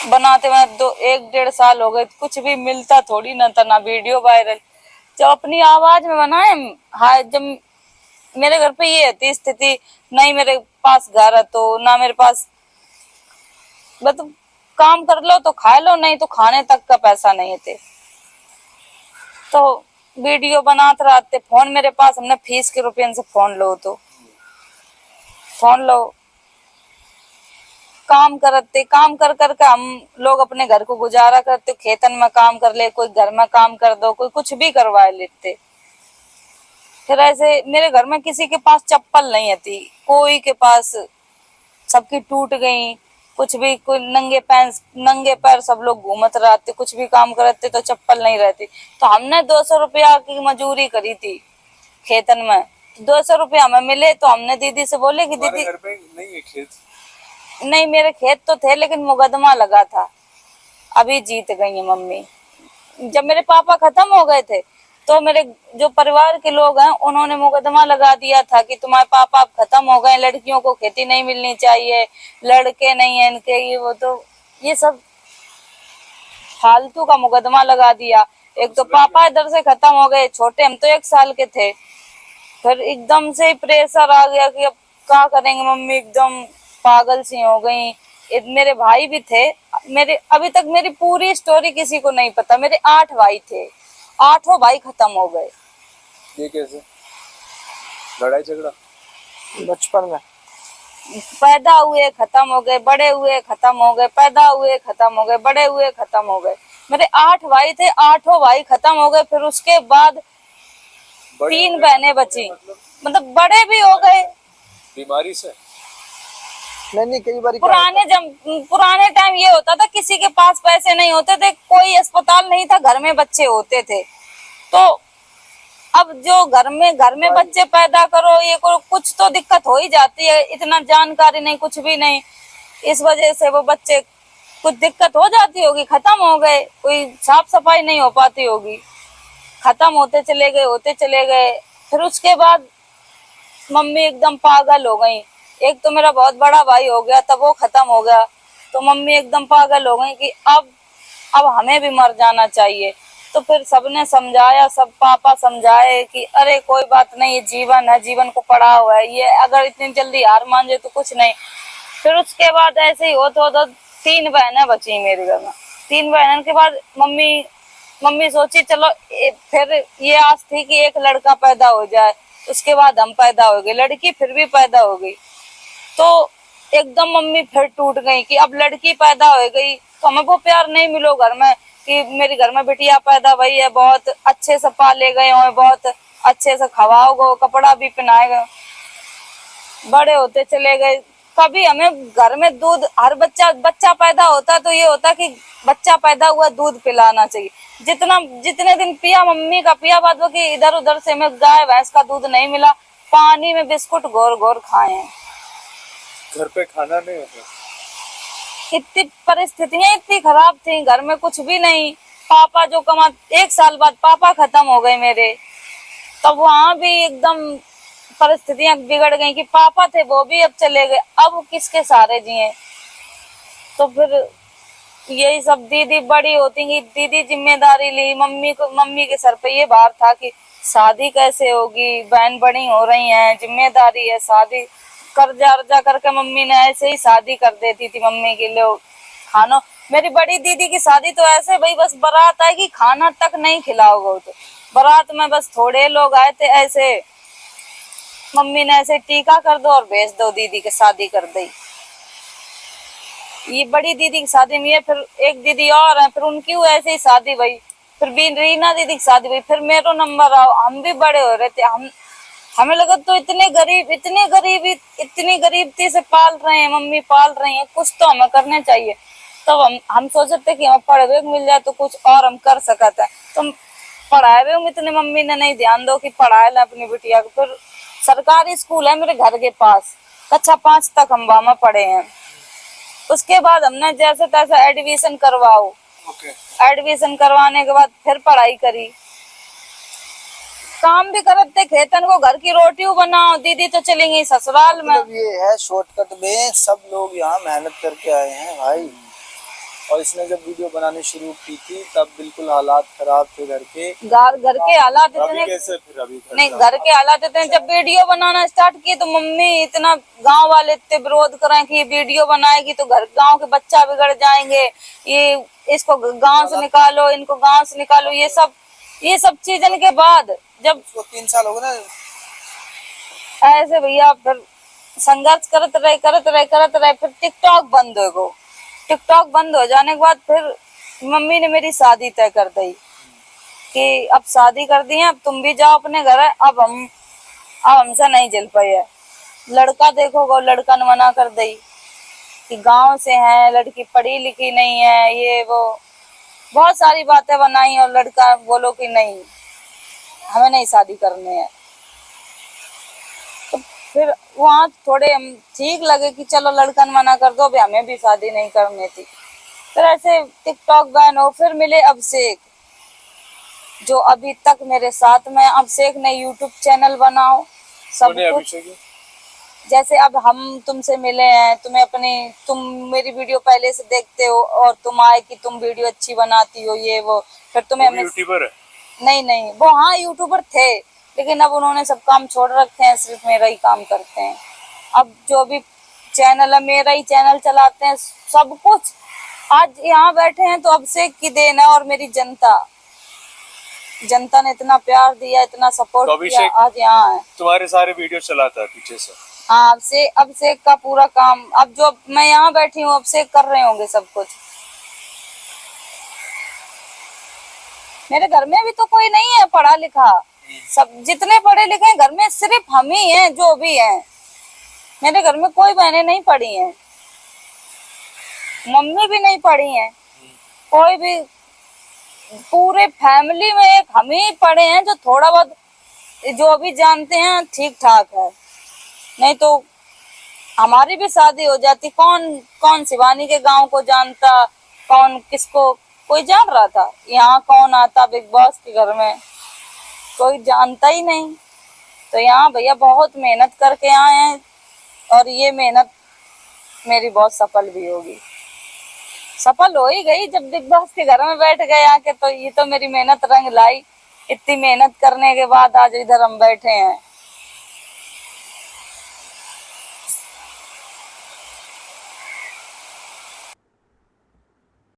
बनाते में 1-1.5 साल हो गए, कुछ भी मिलता थोड़ी ना था, ना वीडियो वायरल। जब अपनी आवाज में बनाए, हाँ, जब मेरे घर पे ये थी स्थिति, नहीं मेरे पास घर है तो ना मेरे पास, मतलब काम कर लो तो खा लो, नहीं तो खाने तक का पैसा नहीं थे। तो वीडियो बनाते रहते, फोन मेरे पास, हमने फीस के रुपये से फोन लो, तो फोन लो, काम करते, काम कर करके हम लोग अपने घर को गुजारा करते, खेतन में काम कर ले, कोई घर में काम कर दो, कोई कुछ भी करवा लेते। फिर ऐसे मेरे घर में किसी के पास चप्पल नहीं थी, कोई के पास, सबकी टूट गई, कुछ भी, कोई नंगे पैर सब लोग घूमत रहते, कुछ भी काम करते तो चप्पल नहीं रहती। तो हमने 200 रुपया की मजूरी करी थी खेतन में, 200 रुपया हमें मिले, तो हमने दीदी से बोले कि दीदी, घर पे नहीं है खेत? नहीं, मेरे खेत तो थे लेकिन मुकदमा लगा था, अभी जीत गई है मम्मी। जब मेरे पापा खत्म हो गए थे तो मेरे जो परिवार के लोग हैं उन्होंने मुकदमा लगा दिया था कि तुम्हारे पापा अब खत्म हो गए, लड़कियों को खेती नहीं मिलनी चाहिए, लड़के नहीं है इनके, ये वो, तो ये सब फालतू का मुकदमा लगा दिया। एक तो पापा इधर से खत्म हो गए, छोटे हम तो 1 साल के थे, फिर एकदम से प्रेशर आ गया कि अब क्या करेंगे, मम्मी एकदम पागल सी हो गई। मेरे भाई भी थे, मेरे अभी तक मेरी पूरी स्टोरी किसी को नहीं पता, मेरे 8 भाई थे, 8 भाई खत्म हो गए। ये कैसे? लड़ाई झगड़ा बचपन में? पैदा हुए खत्म हो गए, बड़े हुए खत्म हो गए, पैदा हुए खत्म हो गए, बड़े हुए खत्म हो गए। मेरे 8 भाई थे, 8 भाई खत्म हो गए। फिर उसके बाद 3 बहनें बची, मतलब बड़े भी हो गए बीमारी से। नहीं, कई बार पुराने टाइम ये होता था, किसी के पास पैसे नहीं होते थे, कोई अस्पताल नहीं था, घर में बच्चे होते थे। तो अब जो घर में बच्चे पैदा करो, ये करो, कुछ तो दिक्कत हो ही जाती है, इतना जानकारी नहीं, कुछ भी नहीं, इस वजह से वो बच्चे, कुछ दिक्कत हो जाती होगी, खत्म हो गए, कोई साफ सफाई नहीं हो पाती होगी, खत्म होते चले गए। फिर उसके बाद मम्मी एकदम पागल हो गई। एक तो मेरा बहुत बड़ा भाई हो गया, तब वो खत्म हो गया, तो मम्मी एकदम पागल हो गई कि अब हमें भी मर जाना चाहिए। तो फिर सबने समझाया, सब पापा समझाए कि अरे कोई बात नहीं, ये जीवन है, जीवन को पड़ा हुआ है, ये अगर इतनी जल्दी हार मान जाए तो कुछ नहीं। फिर उसके बाद ऐसे ही हो तो 3 बहनें बची मेरे घर में। 3 बहनों के बाद मम्मी सोची चलो फिर ये आस थी कि एक लड़का पैदा हो जाए, उसके बाद हम पैदा हो गए, लड़की फिर भी पैदा हो गई। तो एकदम मम्मी फिर टूट गई कि अब लड़की पैदा हो गई तो हमें वो प्यार नहीं मिलो घर में, कि मेरे घर में बिटिया पैदा हुई है, बहुत अच्छे से पाले गए हो, बहुत अच्छे से खवाओगे, कपड़ा भी पहनाए गए, बड़े होते चले गए। कभी हमें घर में दूध, हर बच्चा पैदा होता तो ये होता कि बच्चा पैदा हुआ दूध पिलाना चाहिए, जितने दिन पिया मम्मी का पिया, बाद कि इधर उधर से हमें गाय भैंस का दूध नहीं मिला, पानी में बिस्कुट घोर घोर खाए हैं। घर पे खाना नहीं होता, इतनी परिस्थितियां इतनी खराब थी, घर में कुछ भी नहीं। पापा जो 1 साल बाद पापा खत्म हो गए मेरे, तब वहां भी एकदम परिस्थितियां बिगड़ गई कि पापा थे वो भी अब चले गए, अब किसके सहारे जिए। तो फिर यही सब, दीदी बड़ी होती गई, दीदी जिम्मेदारी ली, मम्मी के सर पे ये भार था कि शादी कैसे होगी, बहन बड़ी हो रही हैं, जिम्मेदारी है, शादी कर्जा अर्जा करके मम्मी ने ऐसे ही शादी कर देती थी मम्मी के लिए खाना। मेरी बड़ी दीदी की शादी तो ऐसे भाई, बस बारात आएगी, खाना तक नहीं खिलाओगे, तो बारात में बस थोड़े लोग आए थे, ऐसे मम्मी ने ऐसे टीका कर दो और भेज दो, दीदी की शादी कर दी। ये बड़ी दीदी की शादी में है, फिर एक दीदी और है, फिर उनकी ऐसे ही शादी हुई, फिर भी रीना दीदी की शादी हुई, फिर मेरो नंबर आओ, हम भी बड़े हो रहे थे। हमें लगा तो इतनी गरीबी से पाल रहे हैं, मम्मी पाल रही है, कुछ तो हमें करने चाहिए। तब हम सोच रहे थे कि हमें पढ़े हुए मिल जाए तो कुछ और हम कर सकते हैं। तो पढ़ाए हुए इतने मम्मी ने नहीं ध्यान दो कि पढ़ाए ला अपनी बिटिया को। फिर सरकारी स्कूल है मेरे घर के पास, कक्षा 5 तक हम वहां पढ़े हैं। उसके बाद हमने जैसे तैसे एडमिशन करवाओ, एडमिशन करवाने के बाद फिर पढ़ाई करी, काम भी करते खेतन को, घर की रोटी बनाओ। दीदी तो चली गई ससुराल में। ये है शॉर्टकट में, सब लोग यहाँ मेहनत करके आए हैं भाई। और इसने जब वीडियो बनानी शुरू की थी तब बिल्कुल हालात खराब थे घर के। घर के हालात अभी इतने कैसे फिर अभी नहीं, घर के हालात इतने, जब वीडियो बनाना स्टार्ट किए तो मम्मी इतना, गांव वाले इतने विरोध करें कि ये वीडियो बनाएगी तो घर गांव के बच्चा बिगड़ जाएंगे, ये इसको गांव से निकालो, इनको गांव से निकालो, ये सब चीजन के बाद जब उसको 3 साल हो गए ना। ऐसे भैया फिर संघर्ष करते रहे, फिर टिकटॉक बंद हो गो। टिकटॉक बंद हो जाने के बाद फिर मम्मी ने मेरी शादी तय कर दी कि अब शादी कर दी है, अब तुम भी जाओ अपने घर। अब हमसे नहीं जल पाई है। लड़का देखो गो, लड़का ने मना कर दी कि गांव से है, लड़की पढ़ी लिखी नहीं है, ये वो बहुत सारी बातें बनाई, और लड़का बोलो कि नहीं हमें नहीं शादी करनी है। तो फिर वहाँ थोड़े हम ठीक लगे कि चलो लड़का ने मना कर दो, अभी हमें भी शादी नहीं करनी थी। फिर ऐसे टिकटॉक बैन हो, फिर मिले अभिषेक जो अभी तक मेरे साथ में। अभिषेक ने यूट्यूब चैनल बनाओ सब कुछ, अभिषेक है? जैसे अब हम तुमसे मिले हैं, तुम मेरी वीडियो पहले से देखते हो और तुम आए कि तुम वीडियो अच्छी बनाती हो, ये वो, फिर तुम्हें हमें यूट्यूबर है? नहीं, वो हाँ यूट्यूबर थे, लेकिन अब उन्होंने सब काम छोड़ रखे हैं, सिर्फ मेरा ही काम करते हैं। अब जो भी चैनल है मेरा ही चैनल चलाते हैं, सब कुछ। आज यहाँ बैठे हैं तो अभिषेक की देन है, और मेरी जनता ने इतना प्यार दिया, इतना सपोर्ट तो किया, आज यहाँ है। तुम्हारे सारे वीडियो चलाता है पीछे से? हाँ, अभिषेक का पूरा काम, अब जो मैं यहाँ बैठी हूँ अभिषेक कर रहे होंगे सब कुछ। मेरे घर में भी तो कोई नहीं है पढ़ा लिखा, सब जितने पढ़े लिखे हैं घर में सिर्फ हम ही हैं जो भी हैं। मेरे घर में कोई बहनें नहीं पढ़ी हैं, मम्मी भी नहीं पढ़ी हैं, कोई भी, पूरे फैमिली में एक हम ही पढ़े हैं जो थोड़ा बहुत जो भी जानते हैं ठीक ठाक है। नहीं तो हमारी भी शादी हो जाती, कौन शिवानी के गांव को जानता, कौन किसको कोई जान रहा था। यहाँ कौन आता बिग बॉस के घर में, कोई जानता ही नहीं। तो यहाँ भैया बहुत मेहनत करके आए हैं, और ये मेहनत मेरी बहुत सफल भी होगी, सफल हो ही गई। जब बिग बॉस के घर में बैठ गए आके, तो ये तो मेरी मेहनत रंग लाई। इतनी मेहनत करने के बाद आज इधर हम बैठे हैं।